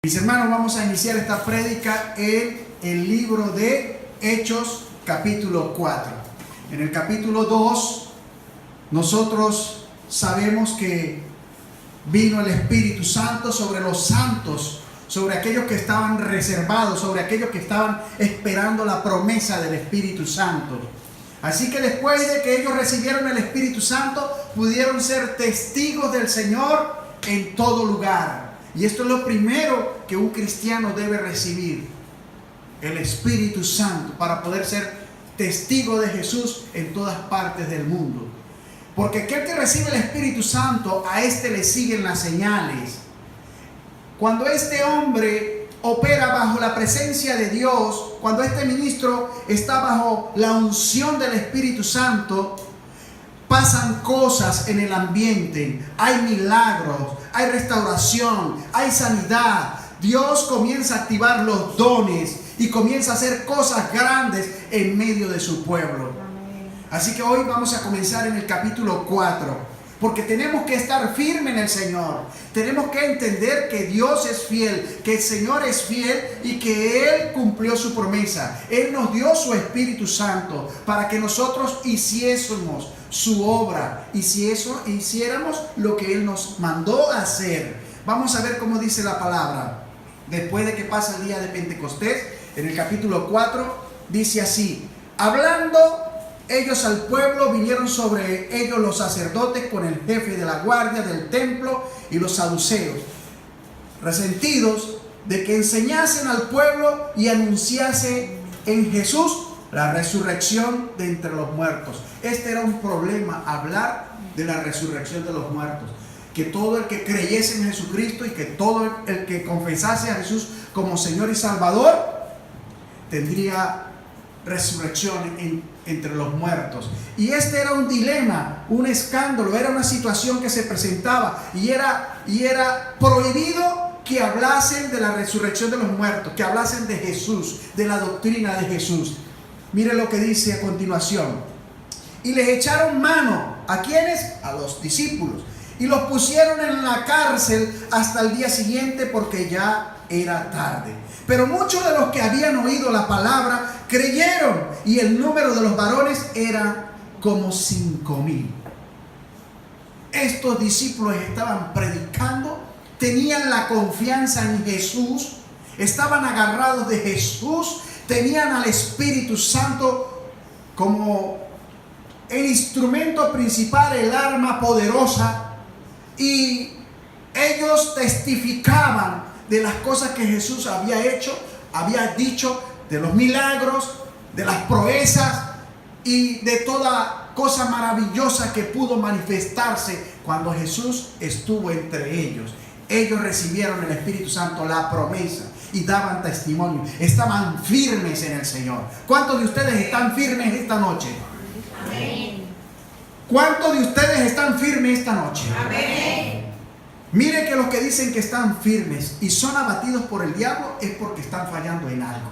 Mis hermanos, vamos a iniciar esta prédica en el libro de Hechos, capítulo 4. En el capítulo 2, nosotros sabemos que vino el Espíritu Santo sobre los santos, sobre aquellos que estaban reservados, sobre aquellos que estaban esperando la promesa del Espíritu Santo. Así que después de que ellos recibieron el Espíritu Santo, pudieron ser testigos del Señor en todo lugar. Y esto es lo primero que un cristiano debe recibir, el Espíritu Santo, para poder ser testigo de Jesús en todas partes del mundo. Porque aquel que recibe el Espíritu Santo, a este le siguen las señales. Cuando este hombre opera bajo la presencia de Dios, cuando este ministro está bajo la unción del Espíritu Santo, pasan cosas en el ambiente, hay milagros, hay restauración, hay sanidad. Dios comienza a activar los dones y comienza a hacer cosas grandes en medio de su pueblo. Así que hoy vamos a comenzar en el capítulo 4, porque tenemos que estar firmes en el Señor. Tenemos que entender que Dios es fiel, que el Señor es fiel y que Él cumplió su promesa. Él nos dio su Espíritu Santo para que nosotros hiciésemos su obra y si eso hiciéramos lo que Él nos mandó a hacer. Vamos a ver cómo dice la palabra. Después de que pasa el día de Pentecostés, en el capítulo 4, dice así: hablando ellos al pueblo, vinieron sobre ellos los sacerdotes con el jefe de la guardia del templo y los saduceos, resentidos de que enseñasen al pueblo y anunciase en Jesús la resurrección de entre los muertos. Este era un problema, hablar de la resurrección de los muertos. Que todo el que creyese en Jesucristo y que todo el que confesase a Jesús como Señor y Salvador tendría resurrección entre los muertos. Y este era un dilema, un escándalo, era una situación que se presentaba y era prohibido que hablasen de la resurrección de los muertos, que hablasen de Jesús, de la doctrina de Jesús. Mire lo que dice a continuación: y les echaron mano, ¿a quiénes? A los discípulos, y los pusieron en la cárcel hasta el día siguiente, porque ya era tarde. Pero muchos de los que habían oído la palabra creyeron, y el número de los varones era como 5,000. Estos discípulos estaban predicando, tenían la confianza en Jesús, estaban agarrados de Jesús, tenían al Espíritu Santo como el instrumento principal, el arma poderosa, y ellos testificaban de las cosas que Jesús había hecho, había dicho, de los milagros, de las proezas y de toda cosa maravillosa que pudo manifestarse cuando Jesús estuvo entre ellos. Ellos recibieron el Espíritu Santo, la promesa, y daban testimonio. Estaban firmes en el Señor. ¿Cuántos de ustedes están firmes esta noche? Amén. ¿Cuántos de ustedes están firmes esta noche? Amén. Mire que los que dicen que están firmes y son abatidos por el diablo es porque están fallando en algo.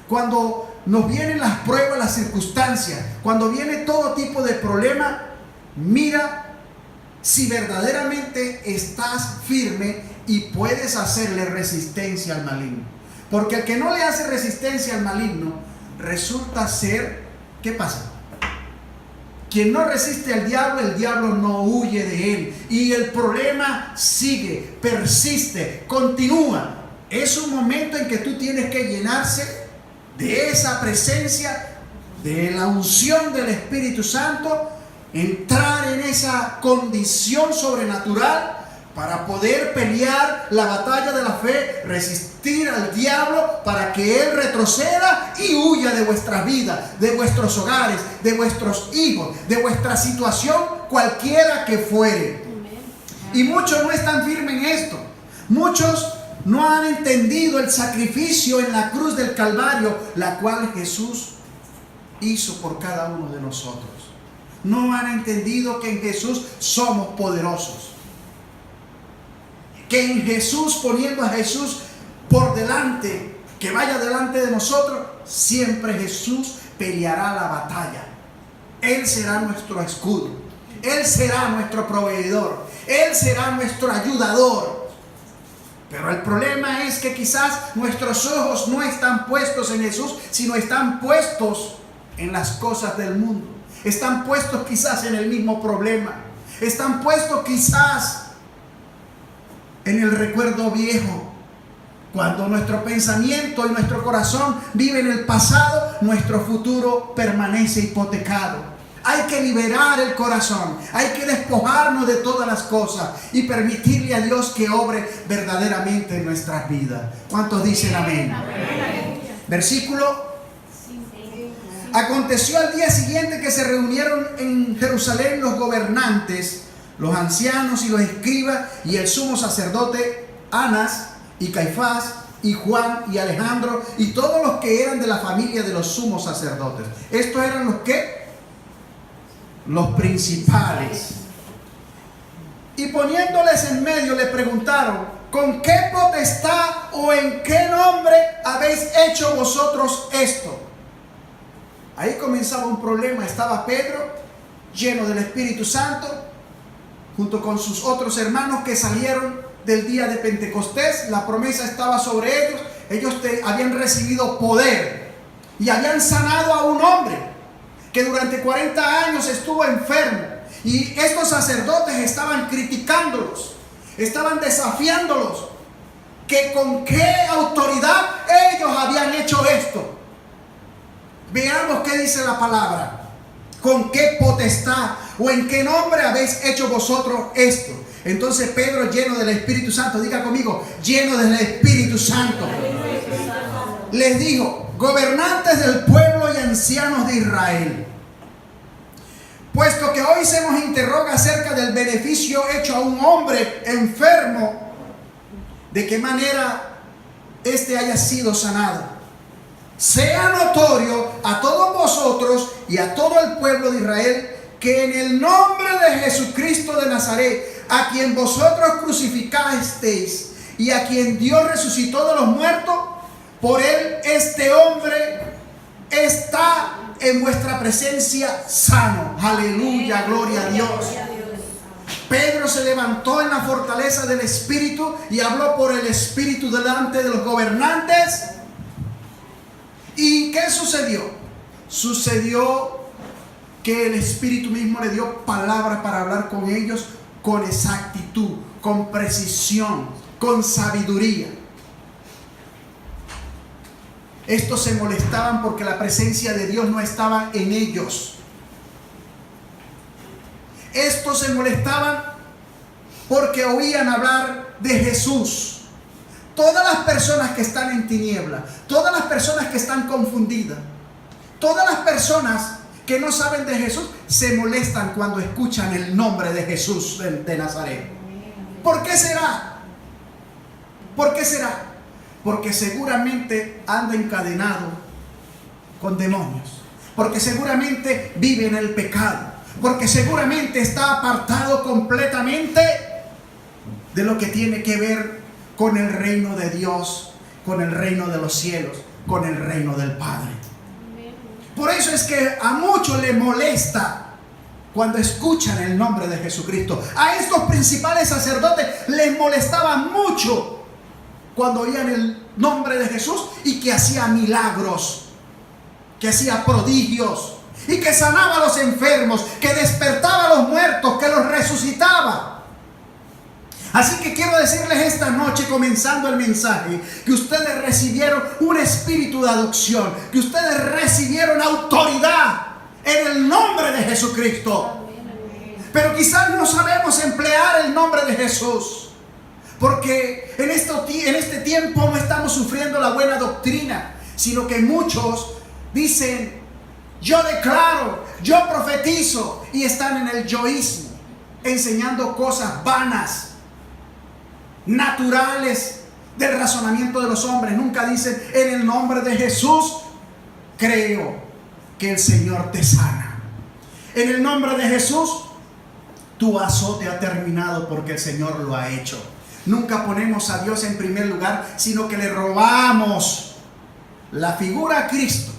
Cuando nos vienen las pruebas, las circunstancias, cuando viene todo tipo de problema, mira si verdaderamente estás firme y puedes hacerle resistencia al maligno. Porque el que no le hace resistencia al maligno resulta ser, ¿qué pasa? Quien no resiste al diablo, el diablo no huye de él. Y el problema sigue, persiste, continúa. Es un momento en que tú tienes que llenarse de esa presencia, de la unción del Espíritu Santo, entrar en esa condición sobrenatural para poder pelear la batalla de la fe, resistir al diablo para que él retroceda y huya de vuestras vidas, de vuestros hogares, de vuestros hijos, de vuestra situación cualquiera que fuere. Y muchos no están firmes en esto. Muchos no han entendido el sacrificio en la cruz del Calvario, la cual Jesús hizo por cada uno de nosotros. No han entendido que en Jesús somos poderosos. Que en Jesús, poniendo a Jesús por delante, que vaya delante de nosotros, siempre Jesús peleará la batalla. Él será nuestro escudo, Él será nuestro proveedor, Él será nuestro ayudador. Pero el problema es que quizás nuestros ojos no están puestos en Jesús, sino están puestos en las cosas del mundo. Están puestos quizás en el mismo problema. Están puestos quizás en el recuerdo viejo. Cuando nuestro pensamiento y nuestro corazón viven el pasado, nuestro futuro permanece hipotecado. Hay que liberar el corazón, hay que despojarnos de todas las cosas y permitirle a Dios que obre verdaderamente en nuestras vidas. ¿Cuántos dicen amén? Amén. Versículo. Aconteció al día siguiente que se reunieron en Jerusalén los gobernantes, los ancianos y los escribas y el sumo sacerdote Anás y Caifás y Juan y Alejandro y todos los que eran de la familia de los sumos sacerdotes. Estos eran los que los principales. Y poniéndoles en medio le preguntaron: ¿con qué potestad o en qué nombre habéis hecho vosotros esto? Ahí comenzaba un problema. Estaba Pedro, lleno del Espíritu Santo, junto con sus otros hermanos que salieron del día de Pentecostés. La promesa estaba sobre ellos. Ellos habían recibido poder y habían sanado a un hombre que durante 40 años estuvo enfermo. Y estos sacerdotes estaban criticándolos, estaban desafiándolos, que con qué autoridad ellos habían hecho esto. Veamos qué dice la palabra. ¿Con qué potestad o en qué nombre habéis hecho vosotros esto? Entonces Pedro, lleno del Espíritu Santo, diga conmigo, lleno del Espíritu Santo, les dijo: gobernantes del pueblo y ancianos de Israel, puesto que hoy se nos interroga acerca del beneficio hecho a un hombre enfermo, de qué manera éste haya sido sanado, sea notorio a todos vosotros y a todo el pueblo de Israel que en el nombre de Jesucristo de Nazaret, a quien vosotros crucificasteis y a quien Dios resucitó de los muertos, por él este hombre está en vuestra presencia sano. Aleluya, gloria a Dios. Pedro se levantó en la fortaleza del Espíritu y habló por el Espíritu delante de los gobernantes. ¿Y qué sucedió? Sucedió que el Espíritu mismo le dio palabras para hablar con ellos con exactitud, con precisión, con sabiduría. Estos se molestaban porque la presencia de Dios no estaba en ellos. Estos se molestaban porque oían hablar de Jesús. Todas las personas que están en tinieblas, todas las personas que están confundidas, todas las personas que no saben de Jesús se molestan cuando escuchan el nombre de Jesús de Nazaret. ¿Por qué será? ¿Por qué será? Porque seguramente anda encadenado con demonios, porque seguramente vive en el pecado, porque seguramente está apartado completamente de lo que tiene que ver con el reino de Dios, con el reino de los cielos, con el reino del Padre. Por eso es que a muchos les molesta cuando escuchan el nombre de Jesucristo. A estos principales sacerdotes les molestaba mucho cuando oían el nombre de Jesús y que hacía milagros, que hacía prodigios y que sanaba a los enfermos, que despertaba a los muertos, que los resucitaba. Así que quiero decirles esta noche, comenzando el mensaje, que ustedes recibieron un espíritu de adopción, que ustedes recibieron autoridad en el nombre de Jesucristo. Pero quizás no sabemos emplear el nombre de Jesús, porque en este tiempo no estamos sufriendo la buena doctrina, sino que muchos dicen: yo declaro, yo profetizo, y están en el yoísmo, enseñando cosas vanas, naturales del razonamiento de los hombres. Nunca dicen: en el nombre de Jesús creo que el Señor te sana. En el nombre de Jesús tu azote ha terminado porque el Señor lo ha hecho. Nunca ponemos a Dios en primer lugar, sino que le robamos la figura a Cristo,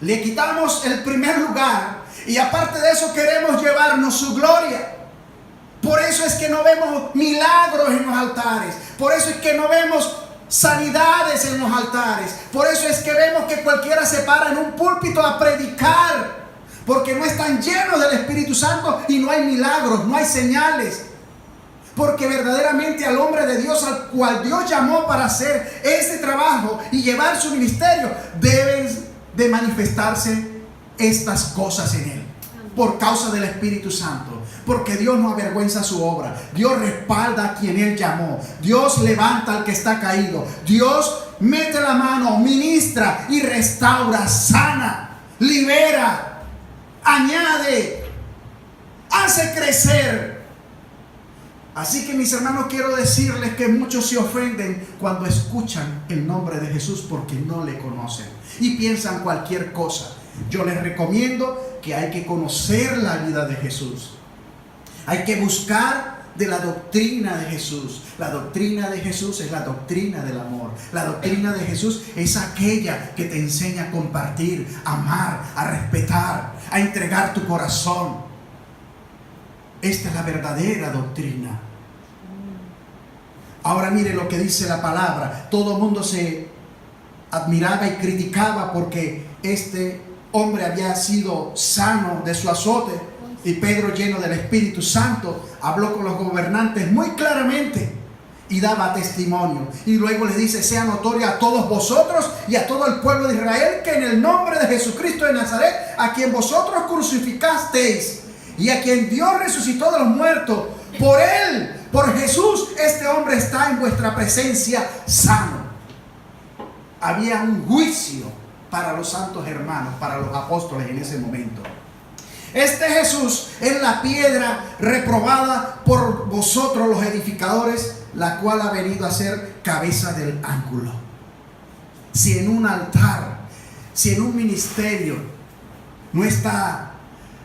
le quitamos el primer lugar y aparte de eso queremos llevarnos su gloria. Por eso es que no vemos milagros en los altares. Por eso es que no vemos sanidades en los altares. Por eso es que vemos que cualquiera se para en un púlpito a predicar, porque no están llenos del Espíritu Santo y no hay milagros, no hay señales. Porque verdaderamente al hombre de Dios, al cual Dios llamó para hacer este trabajo y llevar su ministerio, deben de manifestarse estas cosas en él, por causa del Espíritu Santo. Porque Dios no avergüenza su obra. Dios respalda a quien Él llamó. Dios levanta al que está caído. Dios mete la mano, ministra y restaura, sana, libera, añade, hace crecer. Así que, mis hermanos, quiero decirles que muchos se ofenden cuando escuchan el nombre de Jesús porque no le conocen y piensan cualquier cosa. Yo les recomiendo que hay que conocer la vida de Jesús. Hay que buscar de la doctrina de Jesús. La doctrina de Jesús es la doctrina del amor. La doctrina de Jesús es aquella que te enseña a compartir, a amar, a respetar, a entregar tu corazón. Esta es la verdadera doctrina. Ahora mire lo que dice la palabra. Todo el mundo se admiraba y criticaba porque este hombre había sido sano de su azote. Y Pedro, lleno del Espíritu Santo, habló con los gobernantes muy claramente y daba testimonio. Y luego les dice: sea notorio a todos vosotros y a todo el pueblo de Israel que en el nombre de Jesucristo de Nazaret, a quien vosotros crucificasteis y a quien Dios resucitó de los muertos, por él, por Jesús, este hombre está en vuestra presencia sano. Había un juicio para los santos hermanos, para los apóstoles en ese momento. Este Jesús es la piedra reprobada por vosotros los edificadores, la cual ha venido a ser cabeza del ángulo. Si en un altar, si en un ministerio no está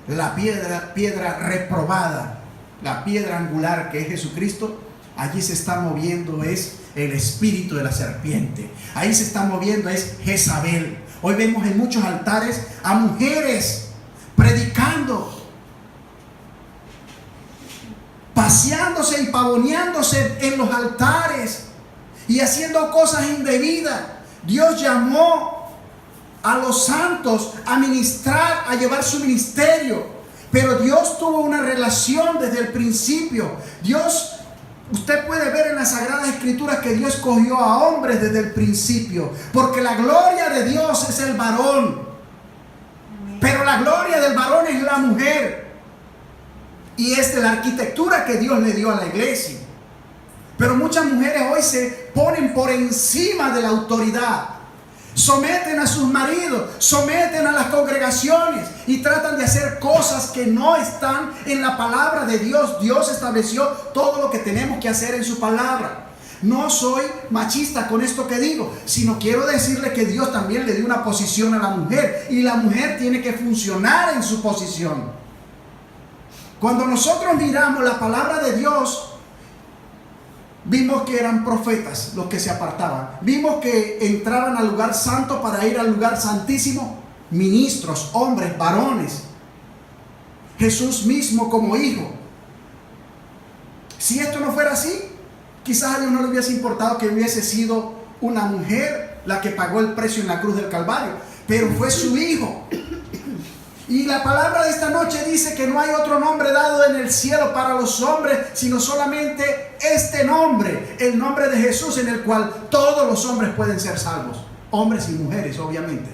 la piedra reprobada, la piedra angular que es Jesucristo, allí se está moviendo es el espíritu de la serpiente. Ahí se está moviendo es Jezabel. Hoy vemos en muchos altares a mujeres predicando, paseándose y pavoneándose en los altares y haciendo cosas indebidas. Dios llamó a los santos a ministrar, a llevar su ministerio, pero Dios tuvo una relación desde el principio. Usted puede ver en las Sagradas Escrituras que Dios escogió a hombres desde el principio, porque la gloria de Dios es el varón. Pero la gloria del varón es la mujer. Y es de la arquitectura que Dios le dio a la iglesia. Pero muchas mujeres hoy se ponen por encima de la autoridad. Someten a sus maridos, someten a las congregaciones y tratan de hacer cosas que no están en la palabra de Dios. Dios estableció todo lo que tenemos que hacer en su palabra. No soy machista con esto que digo, sino quiero decirle que Dios también le dio una posición a la mujer y la mujer tiene que funcionar en su posición. Cuando nosotros miramos la palabra de Dios, vimos que eran profetas los que se apartaban. Vimos que entraban al lugar santo para ir al lugar santísimo ministros, hombres, varones. Jesús mismo como hijo. Si esto no fuera así, quizás a Dios no le hubiese importado que hubiese sido una mujer la que pagó el precio en la cruz del Calvario, pero fue su hijo. Y la palabra de esta noche dice que no hay otro nombre dado en el cielo para los hombres, sino solamente este nombre, el nombre de Jesús, en el cual todos los hombres pueden ser salvos, hombres y mujeres, obviamente.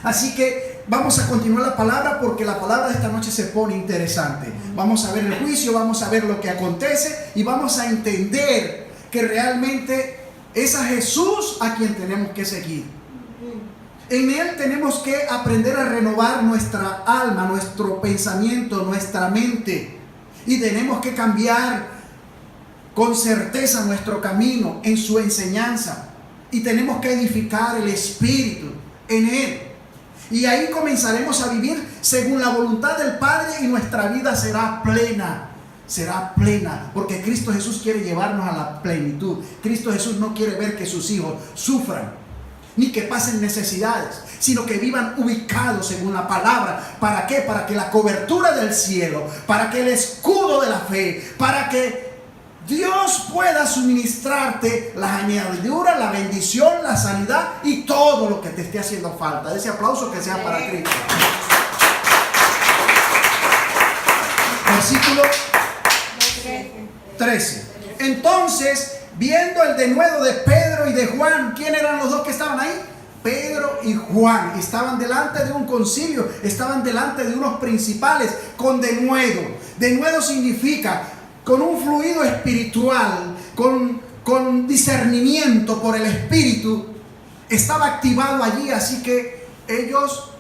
Así que vamos a continuar la palabra, porque la palabra de esta noche se pone interesante. Vamos a ver el juicio, vamos a ver lo que acontece y vamos a entender que realmente es a Jesús a quien tenemos que seguir. En Él tenemos que aprender a renovar nuestra alma, nuestro pensamiento, nuestra mente. Y tenemos que cambiar con certeza nuestro camino en su enseñanza. Y tenemos que edificar el espíritu en Él. Y ahí comenzaremos a vivir según la voluntad del Padre y nuestra vida será plena. Será plena, porque Cristo Jesús quiere llevarnos a la plenitud. Cristo Jesús no quiere ver que sus hijos sufran. ni que pasen necesidades, sino que vivan ubicados según la palabra. ¿Para qué? Para que la cobertura del cielo, para que el escudo de la fe, para que Dios pueda suministrarte las añadiduras, la bendición, la sanidad y todo lo que te esté haciendo falta. Ese aplauso que sea para Cristo. Versículo 13. Entonces, viendo el denuedo de Pedro y de Juan, ¿quién eran los dos que estaban ahí? Pedro y Juan estaban delante de un concilio, estaban delante de unos principales con denuedo. Denuedo significa con un fluido espiritual, con discernimiento por el Espíritu, estaba activado allí. Así que ellos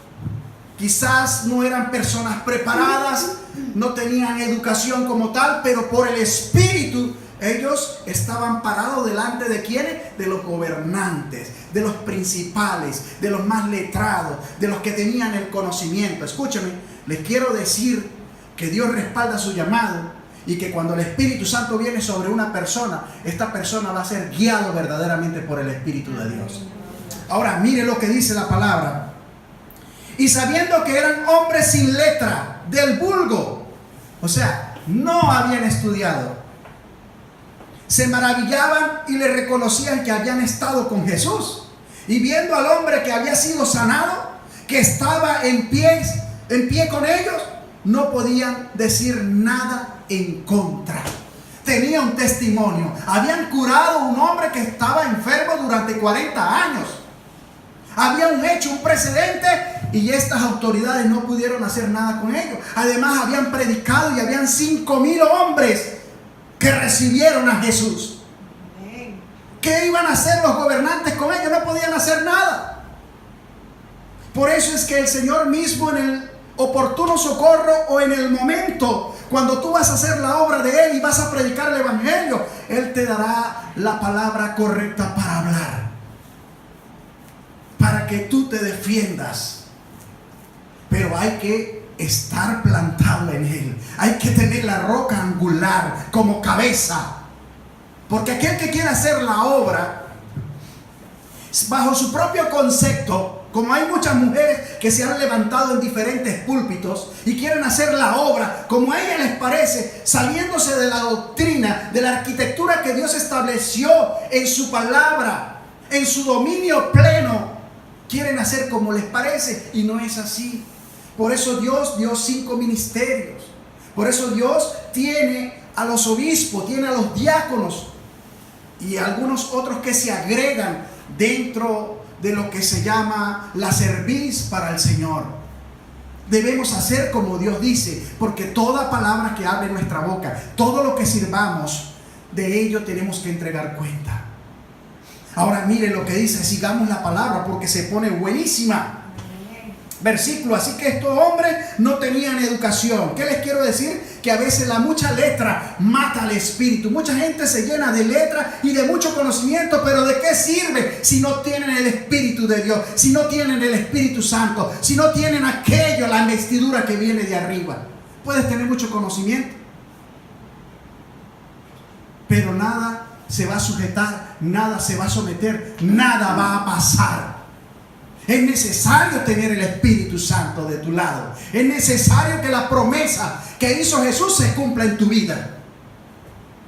quizás no eran personas preparadas, no tenían educación como tal, pero por el Espíritu ellos estaban parados delante de ¿quiénes? De los gobernantes, de los principales, de los más letrados, de los que tenían el conocimiento. Escúchame, les quiero decir que Dios respalda su llamado y que cuando el Espíritu Santo viene sobre una persona, esta persona va a ser guiado verdaderamente por el Espíritu de Dios. Ahora, mire lo que dice la palabra. Y sabiendo que eran hombres sin letra, del vulgo, o sea, no habían estudiado, se maravillaban y le reconocían que habían estado con Jesús. Y viendo al hombre que había sido sanado, que estaba en pie con ellos, no podían decir nada en contra. Tenía un testimonio. Habían curado a un hombre que estaba enfermo durante 40 años. Habían hecho un precedente y estas autoridades no pudieron hacer nada con ellos. Además, habían predicado y habían 5,000 hombres que recibieron a Jesús. ¿Qué iban a hacer los gobernantes con ellos? No podían hacer nada. Por eso es que el Señor mismo, en el oportuno socorro o en el momento cuando tú vas a hacer la obra de Él y vas a predicar el Evangelio, Él te dará la palabra correcta para hablar, para que tú te defiendas. Pero hay que estar plantado en Él. Hay que tener la roca angular como cabeza. Porque aquel que quiere hacer la obra bajo su propio concepto, como hay muchas mujeres que se han levantado en diferentes púlpitos y quieren hacer la obra como a ellas les parece, saliéndose de la doctrina, de la arquitectura que Dios estableció en su palabra, en su dominio pleno, quieren hacer como les parece y no es así. Por eso Dios dio 5 ministerios. Por eso Dios tiene a los obispos, tiene a los diáconos y algunos otros que se agregan dentro de lo que se llama la cerviz para el Señor. Debemos hacer como Dios dice, porque toda palabra que hable en nuestra boca, todo lo que sirvamos, de ello tenemos que entregar cuenta. Ahora mire lo que dice, sigamos la palabra porque se pone buenísima. Versículo, así que estos hombres no tenían educación. ¿Qué les quiero decir? Que a veces la mucha letra mata al espíritu. Mucha gente se llena de letra y de mucho conocimiento, pero ¿de qué sirve si no tienen el Espíritu de Dios? Si no tienen el Espíritu Santo, si no tienen aquello, la investidura que viene de arriba. Puedes tener mucho conocimiento, pero nada se va a sujetar, nada se va a someter, nada va a pasar. Es necesario tener el Espíritu Santo de tu lado. Es necesario que la promesa que hizo Jesús se cumpla en tu vida.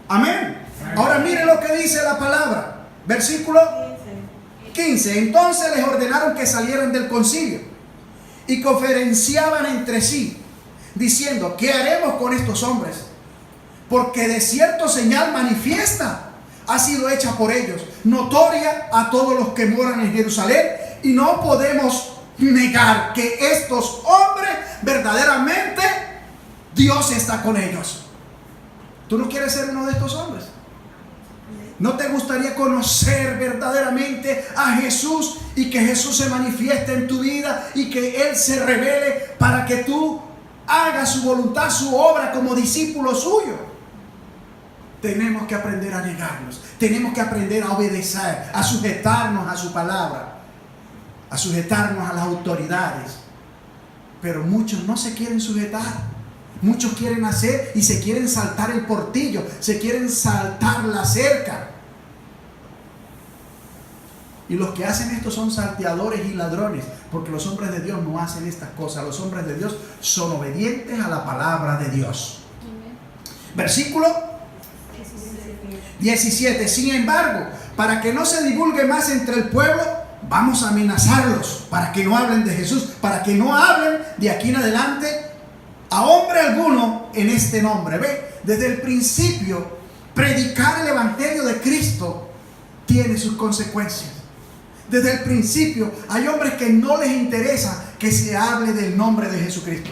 Amén. Ahora mire lo que dice la palabra. Versículo 15. Entonces les ordenaron que salieran del concilio y conferenciaban entre sí, diciendo: ¿qué haremos con estos hombres? Porque de cierto señal manifiesta ha sido hecha por ellos, notoria a todos los que moran en Jerusalén. Y no podemos negar que estos hombres verdaderamente Dios está con ellos. ¿Tú no quieres ser uno de estos hombres? ¿No te gustaría conocer verdaderamente a Jesús y que Jesús se manifieste en tu vida y que Él se revele para que tú hagas su voluntad, su obra como discípulo suyo? Tenemos que aprender a negarnos. Tenemos que aprender a obedecer, a sujetarnos a su palabra, a sujetarnos a las autoridades. Pero muchos no se quieren sujetar. Muchos quieren hacer y se quieren saltar el portillo, se quieren saltar la cerca. Y los que hacen esto son salteadores y ladrones, porque los hombres de Dios no hacen estas cosas. Los hombres de Dios son obedientes a la palabra de Dios. Versículo 17. Sin embargo, para que no se divulgue más entre el pueblo, vamos a amenazarlos para que no hablen de Jesús, para que no hablen de aquí en adelante a hombre alguno en este nombre. Ve, desde el principio, predicar el evangelio de Cristo tiene sus consecuencias. Desde el principio hay hombres que no les interesa que se hable del nombre de Jesucristo.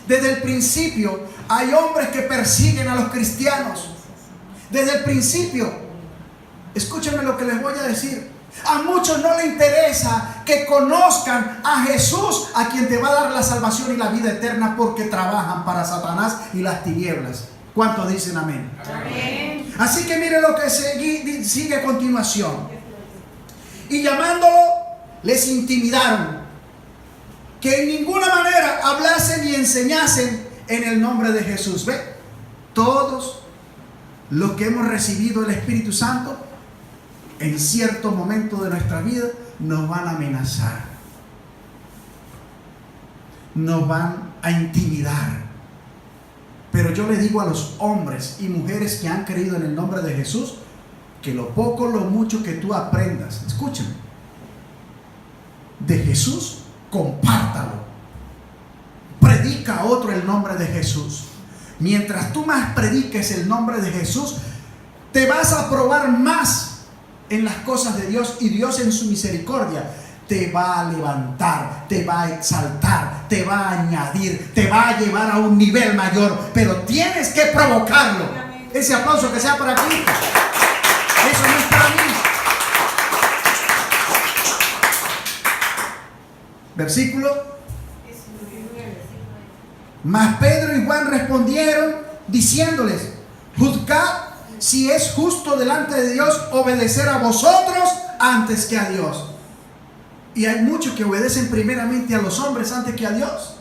Desde el principio hay hombres que persiguen a los cristianos. Desde el principio, escúchenme lo que les voy a decir. A muchos no les interesa que conozcan a Jesús, a quien te va a dar la salvación y la vida eterna, porque trabajan para Satanás y las tinieblas. ¿Cuántos dicen amén? Amén. Así que mire lo que sigue a continuación. Y llamándolo, les intimidaron que en ninguna manera hablasen y enseñasen en el nombre de Jesús. ¿Ve? Todos los que hemos recibido el Espíritu Santo, en cierto momento de nuestra vida, nos van a amenazar, nos van a intimidar. Pero yo le digo a los hombres y mujeres que han creído en el nombre de Jesús, que lo poco, lo mucho que tú aprendas, escúchame, de Jesús, compártalo. Predica a otro el nombre de Jesús. Mientras tú más prediques el nombre de Jesús, te vas a probar más en las cosas de Dios, y Dios en su misericordia te va a levantar, te va a exaltar, te va a añadir, te va a llevar a un nivel mayor, pero tienes que provocarlo. Ese aplauso que sea para Cristo. Eso no es para mí. Versículo. Mas Pedro y Juan respondieron diciéndoles: juzgad si es justo delante de Dios obedecer a vosotros antes que a Dios. Y hay muchos que obedecen primeramente a los hombres antes que a Dios.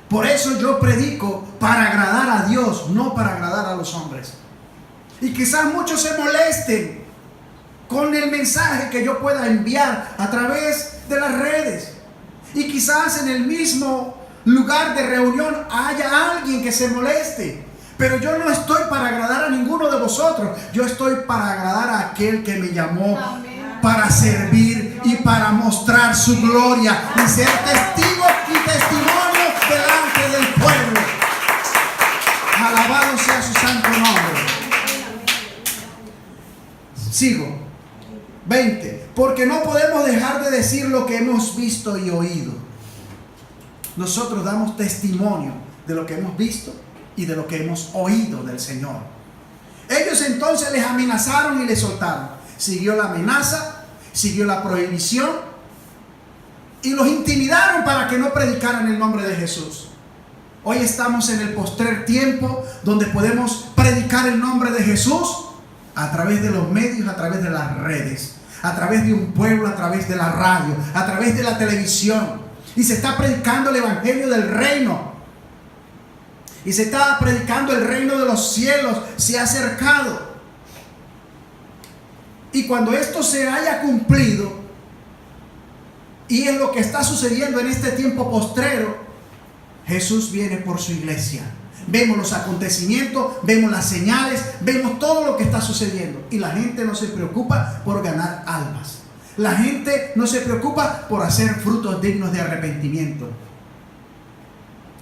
Por eso yo predico para agradar a Dios, no para agradar a los hombres. Y quizás muchos se molesten con el mensaje que yo pueda enviar a través de las redes. Y quizás en el mismo lugar de reunión haya alguien que se moleste. Pero yo no estoy para agradar a ninguno de vosotros. Yo estoy para agradar a aquel que me llamó para servir y para mostrar su gloria y ser testigo y testimonio delante del pueblo. Alabado sea su santo nombre. Sigo. 20. Porque no podemos dejar de decir lo que hemos visto y oído. Nosotros damos testimonio de lo que hemos visto y de lo que hemos oído del Señor. Ellos entonces les amenazaron y les soltaron. Siguió la amenaza, siguió la prohibición y los intimidaron para que no predicaran el nombre de Jesús. Hoy estamos en el postrer tiempo donde podemos predicar el nombre de Jesús a través de los medios, a través de las redes, a través de un pueblo, a través de la radio, a través de la televisión. Y se está predicando el evangelio del reino. Y se está predicando el reino de los cielos. Se ha acercado. Y cuando esto se haya cumplido, y es lo que está sucediendo en este tiempo postrero, Jesús viene por su iglesia. Vemos los acontecimientos, vemos las señales, vemos todo lo que está sucediendo. Y la gente no se preocupa por ganar almas. La gente no se preocupa por hacer frutos dignos de arrepentimiento.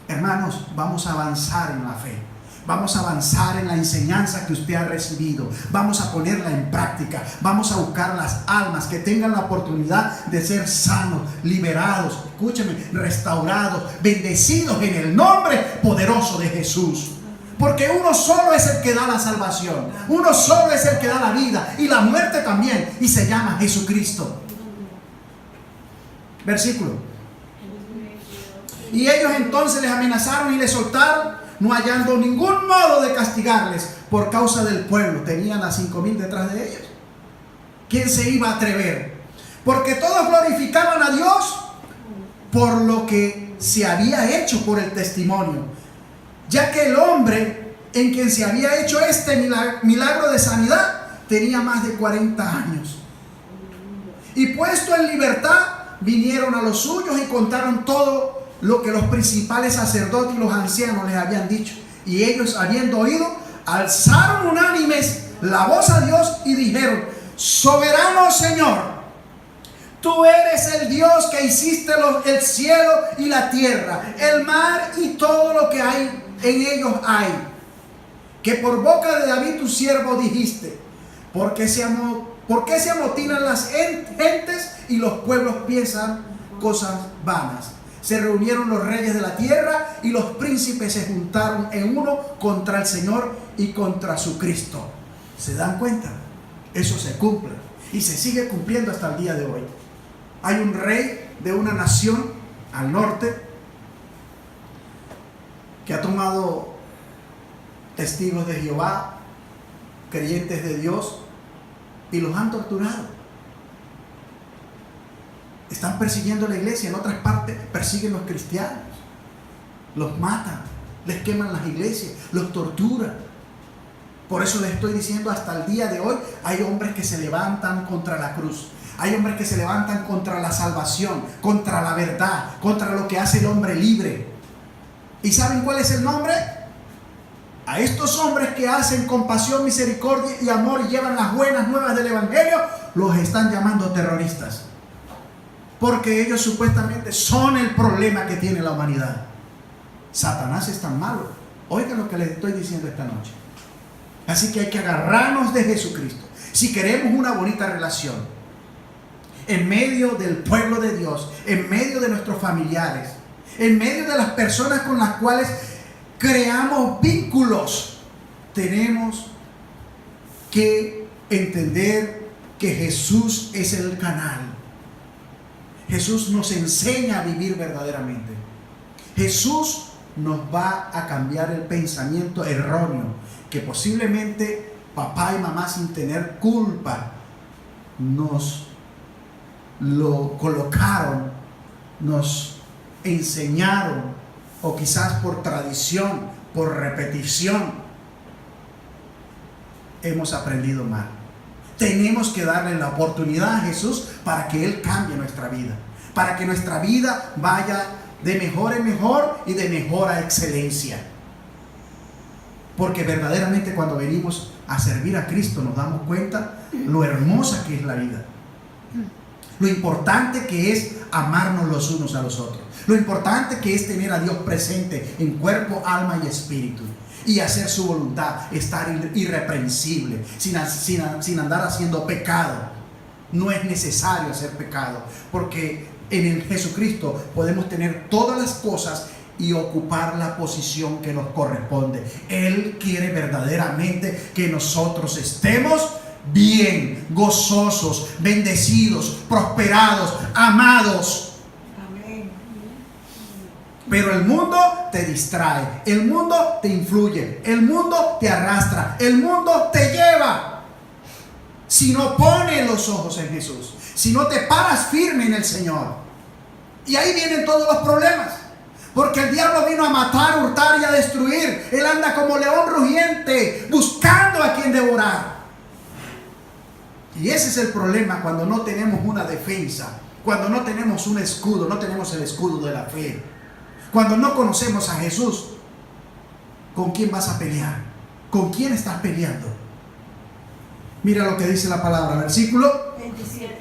Hermanos, vamos a avanzar en la fe. Vamos a avanzar en la enseñanza que usted ha recibido. Vamos a ponerla en práctica. Vamos a buscar las almas que tengan la oportunidad de ser sanos, liberados, escúcheme, restaurados, bendecidos en el nombre poderoso de Jesús. Porque uno solo es el que da la salvación. Uno solo es el que da la vida y la muerte también. Y se llama Jesucristo. Versículo. Y ellos entonces les amenazaron y les soltaron, no hallando ningún modo de castigarles por causa del pueblo. Tenían a 5,000 detrás de ellos. ¿Quién se iba a atrever? Porque todos glorificaban a Dios por lo que se había hecho por el testimonio, ya que el hombre en quien se había hecho este milagro de sanidad tenía más de 40 años. Y puesto en libertad, vinieron a los suyos y contaron todo lo que los principales sacerdotes y los ancianos les habían dicho. Y ellos, habiendo oído, alzaron unánimes la voz a Dios y dijeron: soberano Señor, tú eres el Dios que hiciste el cielo y la tierra, el mar y todo lo que hay en ellos hay. Que por boca de David tu siervo dijiste: ¿por qué se amotinan las gentes y los pueblos piensan cosas vanas? Se reunieron los reyes de la tierra y los príncipes se juntaron en uno contra el Señor y contra su Cristo. ¿Se dan cuenta? Eso se cumple y se sigue cumpliendo hasta el día de hoy. Hay un rey de una nación al norte que ha tomado testigos de Jehová, creyentes de Dios, y los han torturado. Están persiguiendo a la iglesia. En otras partes persiguen a los cristianos, los matan, les queman las iglesias, los torturan. Por eso les estoy diciendo, hasta el día de hoy hay hombres que se levantan contra la cruz. Hay hombres que se levantan contra la salvación, contra la verdad, contra lo que hace el hombre libre. ¿Y saben cuál es el nombre? A estos hombres que hacen compasión, misericordia y amor y llevan las buenas nuevas del evangelio, los están llamando terroristas. Porque ellos supuestamente son el problema que tiene la humanidad. Satanás es tan malo. Oigan lo que les estoy diciendo esta noche. Así que hay que agarrarnos de Jesucristo. Si queremos una bonita relación en medio del pueblo de Dios, en medio de nuestros familiares, en medio de las personas con las cuales creamos vínculos, tenemos que entender que Jesús es el canal. Jesús nos enseña a vivir verdaderamente. Jesús nos va a cambiar el pensamiento erróneo que posiblemente papá y mamá, sin tener culpa, nos lo colocaron, nos enseñaron, o quizás por tradición, por repetición, hemos aprendido mal. Tenemos que darle la oportunidad a Jesús para que Él cambie nuestra vida, para que nuestra vida vaya de mejor en mejor y de mejor a excelencia. Porque verdaderamente cuando venimos a servir a Cristo nos damos cuenta lo hermosa que es la vida, lo importante que es amarnos los unos a los otros, lo importante que es tener a Dios presente en cuerpo, alma y espíritu, y hacer su voluntad, estar irreprensible, sin andar haciendo pecado. No es necesario hacer pecado, porque en el Jesucristo podemos tener todas las cosas y ocupar la posición que nos corresponde. Él quiere verdaderamente que nosotros estemos bien, gozosos, bendecidos, prosperados, amados. Pero el mundo te distrae, el mundo te influye, el mundo te arrastra, el mundo te lleva. Si no pones los ojos en Jesús, si no te paras firme en el Señor. Y ahí vienen todos los problemas. Porque el diablo vino a matar, hurtar y a destruir. Él anda como león rugiente, buscando a quien devorar. Y ese es el problema cuando no tenemos una defensa, cuando no tenemos un escudo, no tenemos el escudo de la fe. Cuando no conocemos a Jesús, ¿con quién vas a pelear? ¿Con quién estás peleando? Mira lo que dice la palabra, versículo 27.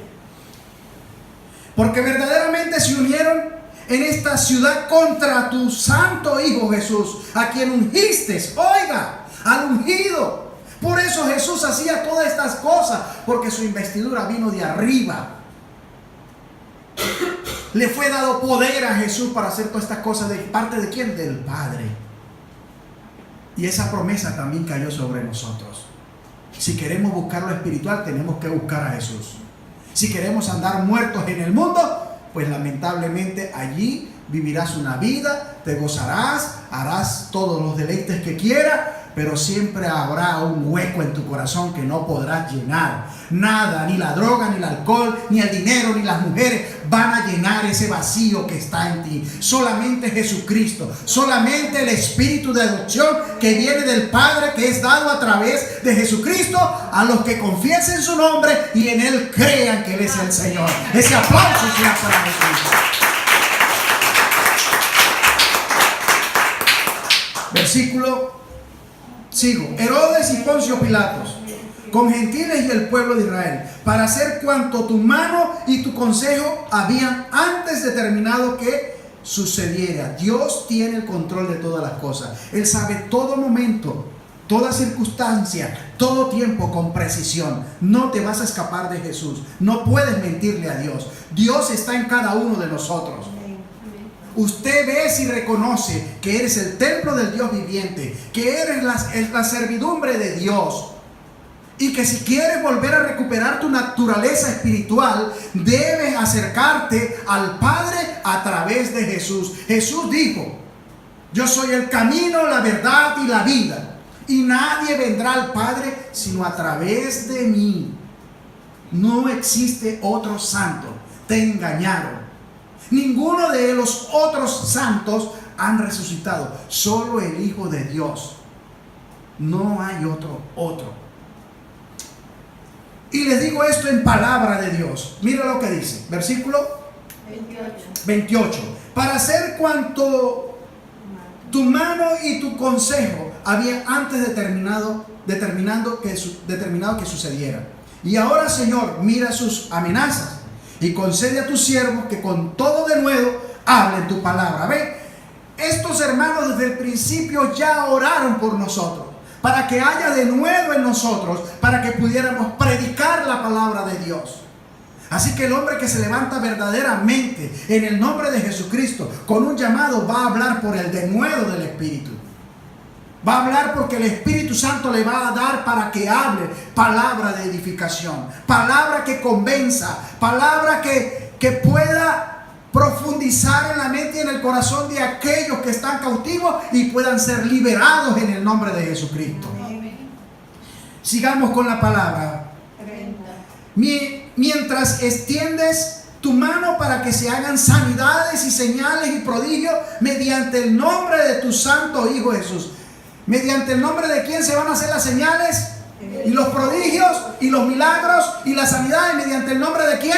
Porque verdaderamente se unieron en esta ciudad contra tu santo Hijo Jesús, a quien ungiste, oiga, al ungido. Por eso Jesús hacía todas estas cosas, porque su investidura vino de arriba. Le fue dado poder a Jesús para hacer todas estas cosas. ¿De parte de quién? Del Padre. Y esa promesa también cayó sobre nosotros. Si queremos buscar lo espiritual, tenemos que buscar a Jesús. Si queremos andar muertos en el mundo, pues lamentablemente allí vivirás una vida, te gozarás, harás todos los deleites que quieras, pero siempre habrá un hueco en tu corazón que no podrás llenar. Nada, ni la droga, ni el alcohol, ni el dinero, ni las mujeres van a llenar ese vacío que está en ti. Solamente Jesucristo, solamente el Espíritu de adopción que viene del Padre, que es dado a través de Jesucristo a los que confiesen su nombre y en Él crean que Él es el Señor. Ese aplauso sea para Jesús. Versículo, sigo. Herodes y Poncio Pilatos, con gentiles y el pueblo de Israel, para hacer cuanto tu mano y tu consejo habían antes determinado que sucediera. Dios tiene el control de todas las cosas. Él sabe todo momento, toda circunstancia, todo tiempo con precisión. No te vas a escapar de Jesús. No puedes mentirle a Dios. Dios está en cada uno de nosotros. Usted ve y reconoce que eres el templo del Dios viviente, que eres la servidumbre de Dios, y que si quieres volver a recuperar tu naturaleza espiritual, debes acercarte al Padre a través de Jesús. Jesús dijo: yo soy el camino, la verdad y la vida, y nadie vendrá al Padre sino a través de mí. No existe otro santo. Te engañaron. Ninguno de los otros santos han resucitado. Solo el Hijo de Dios. No hay otro. Y les digo esto en palabra de Dios. Mira lo que dice. Versículo 28. Para hacer cuanto tu mano y tu consejo había antes determinado que sucediera. Y ahora, Señor, mira sus amenazas y concede a tus siervos que con todo de nuevo hablen tu palabra. Ve, estos hermanos desde el principio ya oraron por nosotros, para que haya de nuevo en nosotros, para que pudiéramos predicar la palabra de Dios. Así que el hombre que se levanta verdaderamente en el nombre de Jesucristo con un llamado va a hablar por el denuedo del Espíritu. Va a hablar porque el Espíritu Santo le va a dar para que hable palabra de edificación, palabra que convenza, palabra que pueda profundizar en la mente y en el corazón de aquellos que están cautivos y puedan ser liberados en el nombre de Jesucristo. Sigamos con la palabra. Mientras extiendes tu mano para que se hagan sanidades y señales y prodigios mediante el nombre de tu santo Hijo Jesús. ¿Mediante el nombre de quién se van a hacer las señales y los prodigios y los milagros y las sanidades? ¿Mediante el nombre de quién?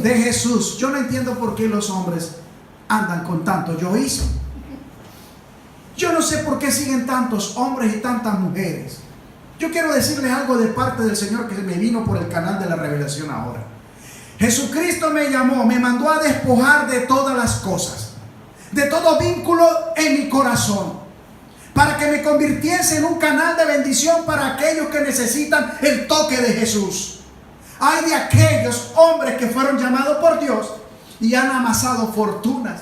De Jesús. Yo no entiendo por qué los hombres andan con tanto yoísmo. Yo no sé por qué siguen tantos hombres y tantas mujeres. Yo quiero decirles algo de parte del Señor que me vino por el canal de la revelación ahora. Jesucristo me llamó, me mandó a despojar de todas las cosas, de todo vínculo en mi corazón, para que me convirtiese en un canal de bendición para aquellos que necesitan el toque de Jesús. Hay de aquellos hombres que fueron llamados por Dios y han amasado fortunas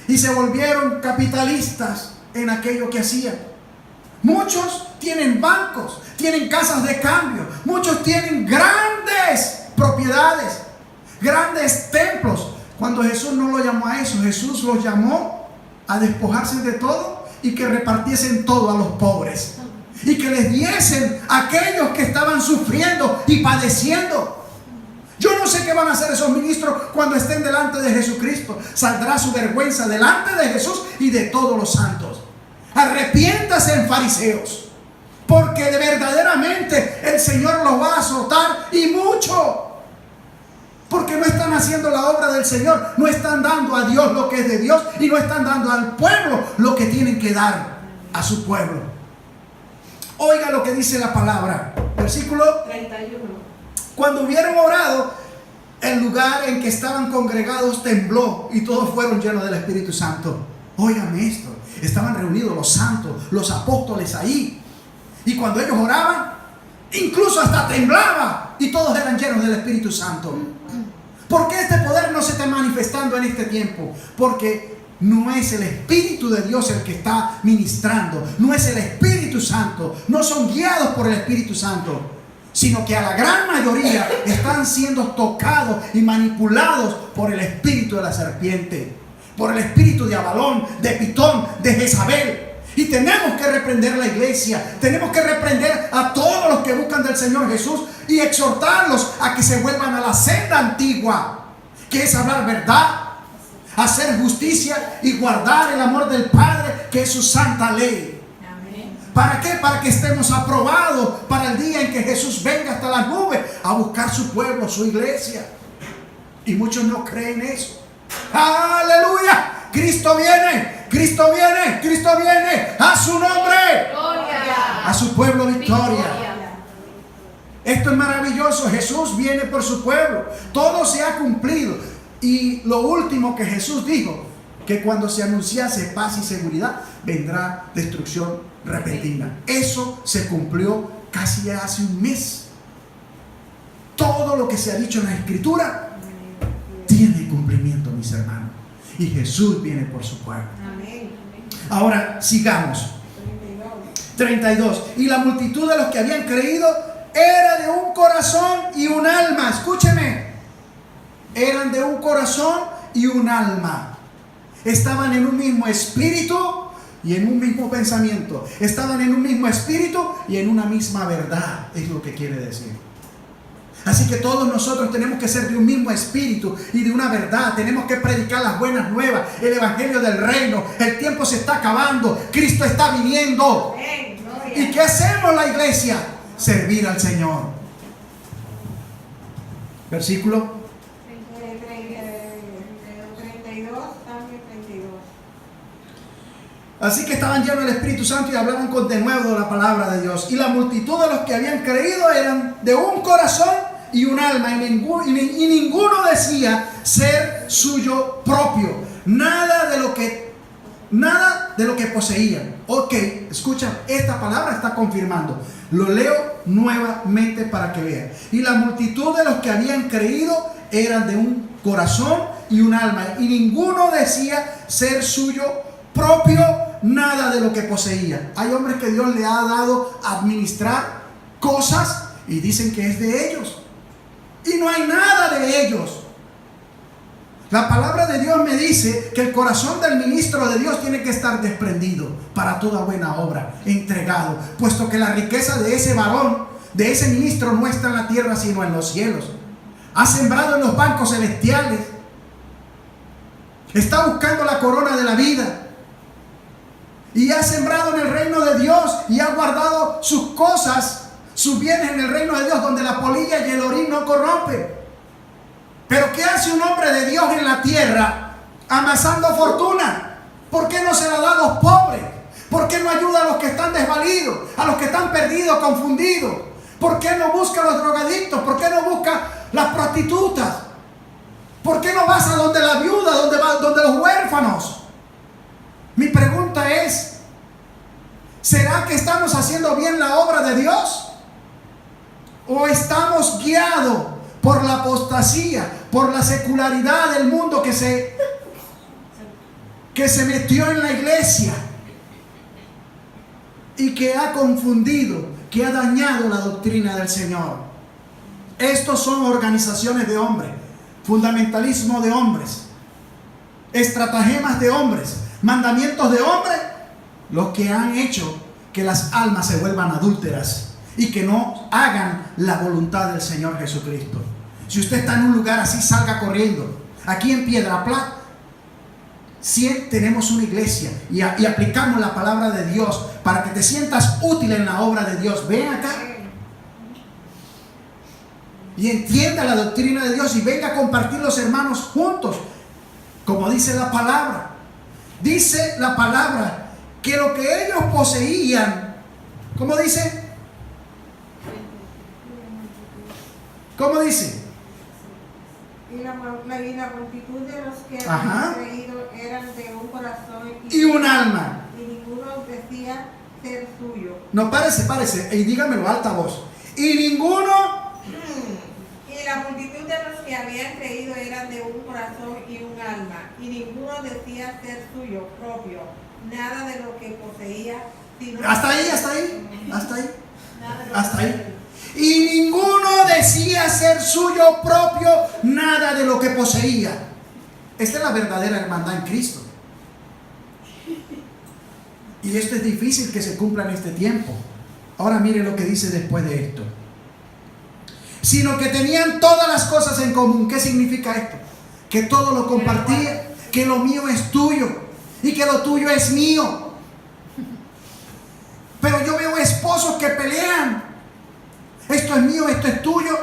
y se volvieron capitalistas en aquello que hacían. Muchos tienen bancos, tienen casas de cambio, muchos tienen grandes propiedades, grandes templos. Cuando Jesús no lo llamó a eso, Jesús los llamó a despojarse de todo y que repartiesen todo a los pobres y que les diesen a aquellos que estaban sufriendo y padeciendo. Yo no sé qué van a hacer esos ministros cuando estén delante de Jesucristo. Saldrá su vergüenza delante de Jesús y de todos los santos. Arrepiéntase, fariseos, porque verdaderamente el Señor los va a azotar, y mucho. Porque no están haciendo la obra del Señor, no están dando a Dios lo que es de Dios y no están dando al pueblo lo que tienen que dar a su pueblo. Oiga lo que dice la palabra, versículo 31. Cuando hubieron orado, el lugar en que estaban congregados tembló y todos fueron llenos del Espíritu Santo. Óigame esto, estaban reunidos los santos, los apóstoles ahí, y cuando ellos oraban, incluso hasta temblaba y todos eran llenos del Espíritu Santo. ¿Por qué este poder no se está manifestando en este tiempo? Porque no es el Espíritu de Dios el que está ministrando, no es el Espíritu Santo, no son guiados por el Espíritu Santo, sino que a la gran mayoría están siendo tocados y manipulados por el espíritu de la serpiente, por el espíritu de Abalón, de Pitón, de Jezabel. Y tenemos que reprender a la iglesia, tenemos que reprender a todos los que buscan del Señor Jesús y exhortarlos a que se vuelvan a la senda antigua, que es hablar verdad, hacer justicia y guardar el amor del Padre, que es su santa ley. Amén. ¿Para qué? Para que estemos aprobados para el día en que Jesús venga hasta las nubes a buscar su pueblo, su iglesia. Y muchos no creen eso. ¡Aleluya! Cristo viene, Cristo viene, Cristo viene a su nombre, gloria. A su pueblo victoria. Esto es maravilloso. Jesús viene por su pueblo. Todo se ha cumplido. Y lo último que Jesús dijo, que cuando se anunciase paz y seguridad, vendrá destrucción repentina. Eso se cumplió casi hace un mes. Todo lo que se ha dicho en la Escritura tiene cumplimiento, mis hermanos. Y Jesús viene por su pueblo. Amén. Ahora sigamos. 32. Y la multitud de los que habían creído era de un corazón y un alma. Escúcheme. Eran de un corazón y un alma. Estaban en un mismo espíritu y en un mismo pensamiento. Estaban en un mismo espíritu y en una misma verdad. Es lo que quiere decir. Así que todos nosotros tenemos que ser de un mismo espíritu y de una verdad. Tenemos que predicar las buenas nuevas, el evangelio del reino. El tiempo se está acabando, Cristo está viniendo. ¿Y qué hacemos la iglesia? Servir al Señor. Versículo 32. Así que estaban llenos del Espíritu Santo y hablaban con denuedo la palabra de Dios. Y la multitud de los que habían creído eran de un corazón y un alma, y ninguno decía ser suyo propio nada de lo que poseían. Ok, escucha, esta palabra está confirmando. Lo leo nuevamente para que vean. Y la multitud de los que habían creído eran de un corazón y un alma, y ninguno decía ser suyo propio nada de lo que poseía. Hay hombres que Dios le ha dado a administrar cosas y dicen que es de ellos. Y no hay nada de ellos. La palabra de Dios me dice que el corazón del ministro de Dios tiene que estar desprendido para toda buena obra, entregado, puesto que la riqueza de ese varón, de ese ministro, no está en la tierra sino en los cielos. Ha sembrado en los bancos celestiales. Está buscando la corona de la vida. Y ha sembrado en el reino de Dios y ha guardado sus cosas, sus bienes en el reino de Dios, donde la polilla y el orín no corrompen. Pero ¿qué hace un hombre de Dios en la tierra amasando fortuna? ¿Por qué no se la da a los pobres? ¿Por qué no ayuda a los que están desvalidos, a los que están perdidos, confundidos? ¿Por qué no busca a los drogadictos? ¿Por qué no busca las prostitutas? ¿Por qué no vas a donde la viuda, donde los huérfanos? Mi pregunta es, ¿será que estamos haciendo bien la obra de Dios? ¿O estamos guiados por la apostasía, por la secularidad del mundo que se metió en la iglesia y que ha confundido, que ha dañado la doctrina del Señor? Estos son organizaciones de hombres, fundamentalismo de hombres, estratagemas de hombres, mandamientos de hombres, los que han hecho que las almas se vuelvan adúlteras y que no hagan la voluntad del Señor Jesucristo. Si usted está en un lugar así, salga corriendo. Aquí en Piedra Plata tenemos una iglesia y aplicamos la palabra de Dios para que te sientas útil en la obra de Dios. Ven acá y entienda la doctrina de Dios y venga a compartir los hermanos juntos, como dice la palabra. Dice la palabra que lo que ellos poseían, ¿cómo dice? ¿Cómo dice? Y la multitud de los que habían creído eran de un corazón y un alma. Y ninguno decía ser suyo. No, párese, y dígamelo alta voz. Y ninguno. Y la multitud de los que habían creído eran de un corazón y un alma, y ninguno decía ser suyo propio nada de lo que poseía, sino hasta ahí. Y ninguno decía ser suyo propio nada de lo que poseía. Esta es la verdadera hermandad en Cristo. Y esto es difícil que se cumpla en este tiempo. Ahora mire lo que dice después de esto. Sino que tenían todas las cosas en común. ¿Qué significa esto? Que todo lo compartían, que lo mío es tuyo y que lo tuyo es mío. Pero yo veo esposos que pelean. Esto es mío, esto es tuyo.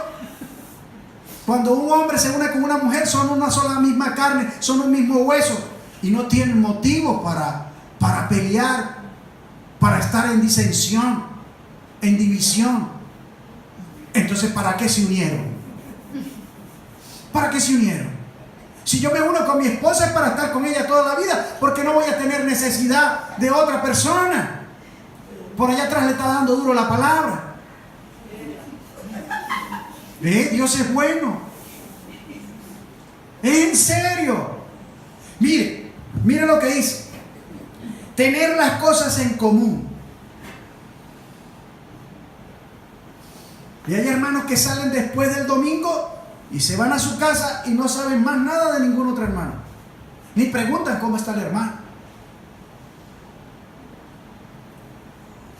Cuando un hombre se une con una mujer, son una sola misma carne, son un mismo hueso. Y no tienen motivo para pelear, para estar en disensión, en división. Entonces, ¿para qué se unieron? ¿Para qué se unieron? Si yo me uno con mi esposa es para estar con ella toda la vida, porque no voy a tener necesidad de otra persona. Por allá atrás le está dando duro la palabra. Dios es bueno. En serio. Mire lo que dice. Tener las cosas en común. Y hay hermanos que salen después del domingo y se van a su casa y no saben más nada de ningún otro hermano. Ni preguntan cómo está el hermano.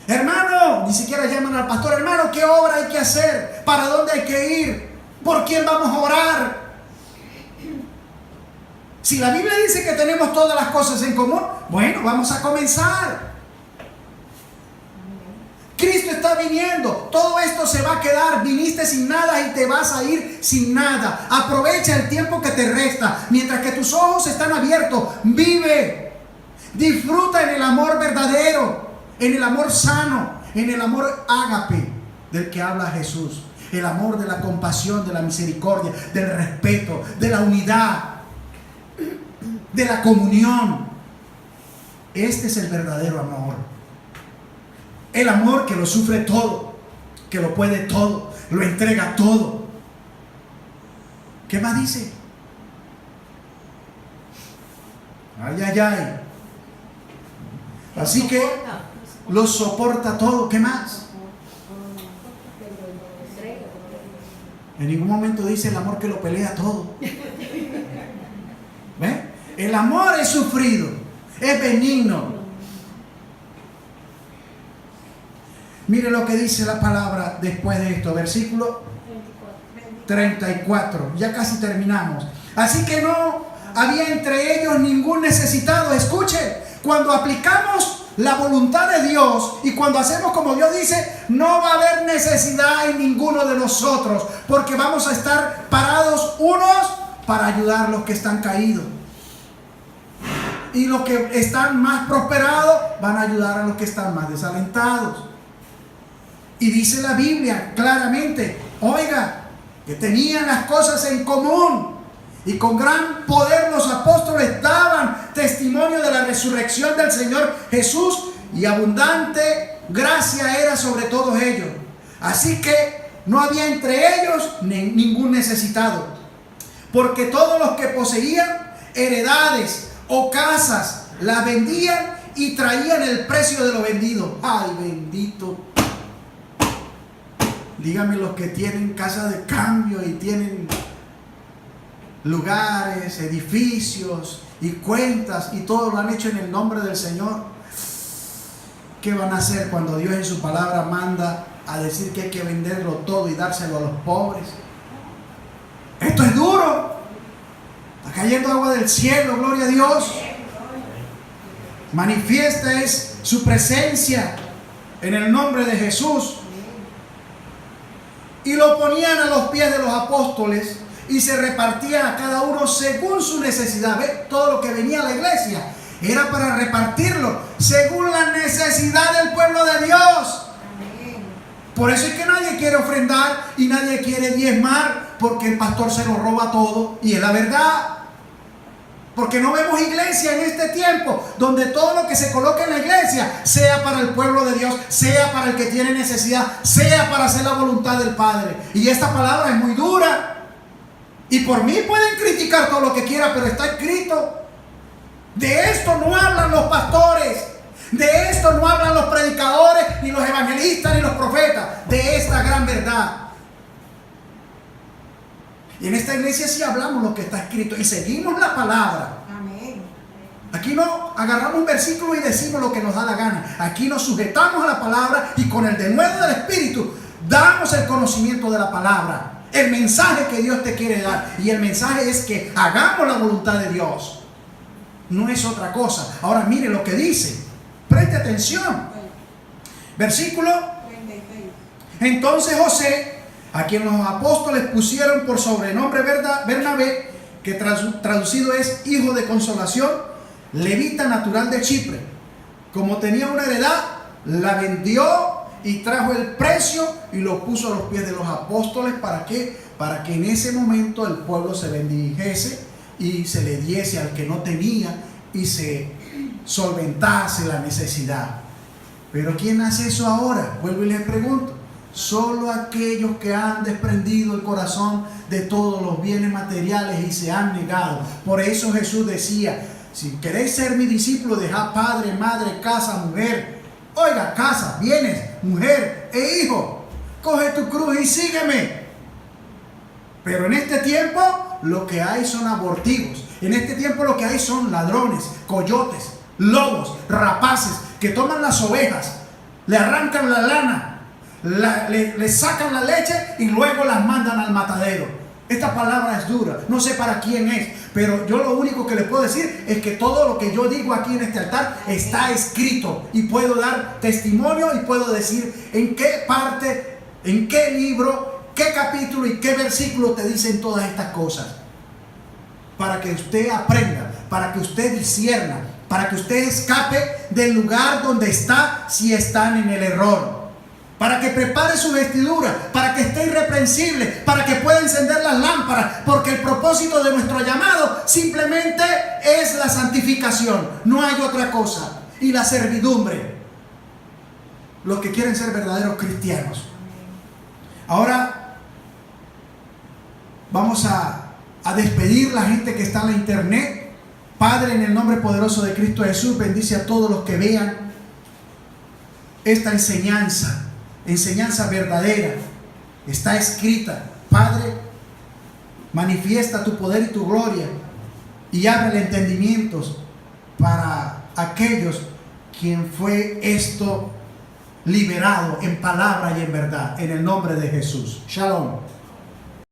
Hermano, ni siquiera llaman al pastor. Hermano, ¿qué obra hay que hacer? ¿Para dónde hay que ir? ¿Por quién vamos a orar? Si la Biblia dice que tenemos todas las cosas en común, bueno, vamos a comenzar. Cristo está viniendo. Todo esto se va a quedar. Viniste sin nada y te vas a ir sin nada. Aprovecha el tiempo que te resta. Mientras que tus ojos están abiertos, vive. Disfruta en el amor verdadero, en el amor sano, en el amor ágape del que habla Jesús. El amor de la compasión, de la misericordia, del respeto, de la unidad, de la comunión. Este es el verdadero amor. El amor que lo sufre todo, que lo puede todo, lo entrega todo. ¿Qué más dice? Ay, ay, ay. Así que lo soporta todo. ¿Qué más? En ningún momento dice el amor que lo pelea todo. ¿Ve? El amor es sufrido, es benigno. Mire lo que dice la palabra después de esto, versículo 34. Ya casi terminamos. Así que no había entre ellos ningún necesitado. Escuche, cuando aplicamos la voluntad de Dios y cuando hacemos como Dios dice, no va a haber necesidad en ninguno de nosotros, porque vamos a estar parados unos para ayudar a los que están caídos, y los que están más prosperados van a ayudar a los que están más desalentados. Y dice la Biblia claramente, oiga, que tenían las cosas en común. Y con gran poder los apóstoles daban testimonio de la resurrección del Señor Jesús, y abundante gracia era sobre todos ellos. Así que no había entre ellos ningún necesitado, porque todos los que poseían heredades o casas las vendían y traían el precio de lo vendido. Ay, bendito. Dígame los que tienen casa de cambio y tienen lugares, edificios y cuentas y todo lo han hecho en el nombre del Señor. ¿Qué van a hacer cuando Dios en su palabra manda a decir que hay que venderlo todo y dárselo a los pobres? Esto es duro. Está cayendo agua del cielo, gloria a Dios. Manifiesta es su presencia en el nombre de Jesús. Y lo ponían a los pies de los apóstoles y se repartían a cada uno según su necesidad. ¿Ve? Todo lo que venía a la iglesia era para repartirlo según la necesidad del pueblo de Dios. Por eso es que nadie quiere ofrendar y nadie quiere diezmar, porque el pastor se lo roba todo, y es la verdad. Porque no vemos iglesia en este tiempo donde todo lo que se coloca en la iglesia sea para el pueblo de Dios, sea para el que tiene necesidad, sea para hacer la voluntad del Padre. Y esta palabra es muy dura. Y por mí pueden criticar todo lo que quieran, pero está escrito. De esto no hablan los pastores, de esto no hablan los predicadores, ni los evangelistas, ni los profetas, de esta gran verdad. Y en esta iglesia sí hablamos lo que está escrito y seguimos la palabra. Amén. Aquí no agarramos un versículo y decimos lo que nos da la gana. Aquí nos sujetamos a la palabra y con el denuedo del Espíritu damos el conocimiento de la palabra. El mensaje que Dios te quiere dar. Y el mensaje es que hagamos la voluntad de Dios. No es otra cosa. Ahora mire lo que dice. Preste atención. Versículo 36. Entonces José, a quien los apóstoles pusieron por sobrenombre Bernabé, que traducido es hijo de consolación, levita natural de Chipre, como tenía una heredad, la vendió y trajo el precio y lo puso a los pies de los apóstoles. ¿Para qué? Para que en ese momento el pueblo se bendijese y se le diese al que no tenía y se solventase la necesidad. Pero ¿quién hace eso ahora? Vuelvo y les pregunto. Solo aquellos que han desprendido el corazón de todos los bienes materiales y se han negado. Por eso Jesús decía: si queréis ser mi discípulo, dejad padre, madre, casa, mujer. Oiga, casa, bienes, mujer e hijo. Coge tu cruz y sígueme. Pero en este tiempo lo que hay son abortivos. En este tiempo lo que hay son ladrones, coyotes, lobos, rapaces que toman las ovejas, le arrancan la lana, le sacan la leche y luego las mandan al matadero. Esta palabra es dura, no sé para quién es, pero yo lo único que le puedo decir es que todo lo que yo digo aquí en este altar está escrito y puedo dar testimonio y puedo decir en qué parte, en qué libro, qué capítulo y qué versículo te dicen todas estas cosas, para que usted aprenda, para que usted discierna, para que usted escape del lugar donde está si están en el error, para que prepare su vestidura, para que esté irreprensible, para que pueda encender las lámparas, porque el propósito de nuestro llamado simplemente es la santificación, no hay otra cosa, y la servidumbre, los que quieren ser verdaderos cristianos. Ahora vamos a despedir la gente que está en la internet. Padre, en el nombre poderoso de Cristo Jesús, bendice a todos los que vean esta enseñanza verdadera. Está escrita. Padre, manifiesta tu poder y tu gloria y abre el entendimiento para aquellos quien fue esto liberado en palabra y en verdad, en el nombre de Jesús. Shalom.